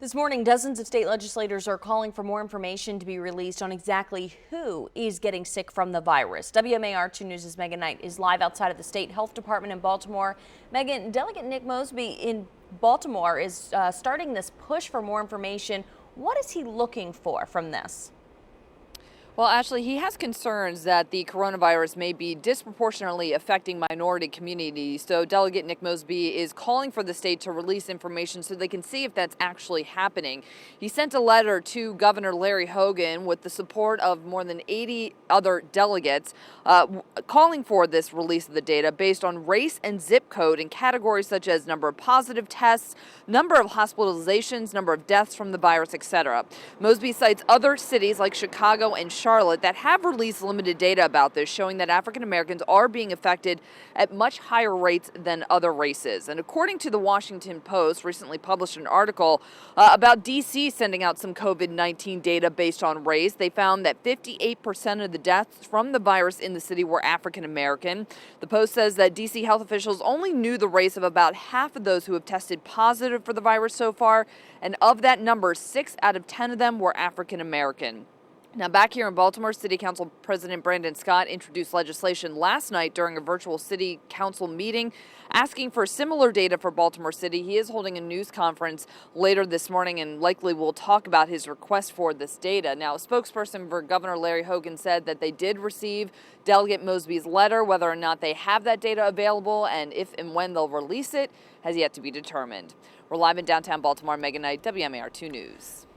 This morning, dozens of state legislators are calling for more information to be released on exactly who is getting sick from the virus. WMAR 2 News' Megan Knight is live outside of the state health department in Baltimore. Megan, Delegate Nick Mosby in Baltimore is starting this push for more information. What is he looking for from this? Well, Ashley, he has concerns that the coronavirus may be disproportionately affecting minority communities. So Delegate Nick Mosby is calling for the state to release information so they can see if that's actually happening. He sent a letter to Governor Larry Hogan with the support of more than 80 other delegates, calling for this release of the data based on race and zip code in categories such as number of positive tests, number of hospitalizations, number of deaths from the virus, etc. Mosby cites other cities like Chicago and Charlotte that have released limited data about this, showing that African Americans are being affected at much higher rates than other races. And according to the Washington Post, recently published an article about D.C. sending out some COVID-19 data based on race. They found that 58% of the deaths from the virus in the city were African American. The Post says that D.C. health officials only knew the race of about half of those who have tested positive for the virus so far, and of that number, 6 out of 10 of them were African American. Now, back here in Baltimore, City Council President Brandon Scott introduced legislation last night during a virtual City Council meeting asking for similar data for Baltimore City. He is holding a news conference later this morning and likely will talk about his request for this data. Now, a spokesperson for Governor Larry Hogan said that they did receive Delegate Mosby's letter. Whether or not they have that data available and if and when they'll release it has yet to be determined. We're live in downtown Baltimore. Megan Knight, WMAR 2 News.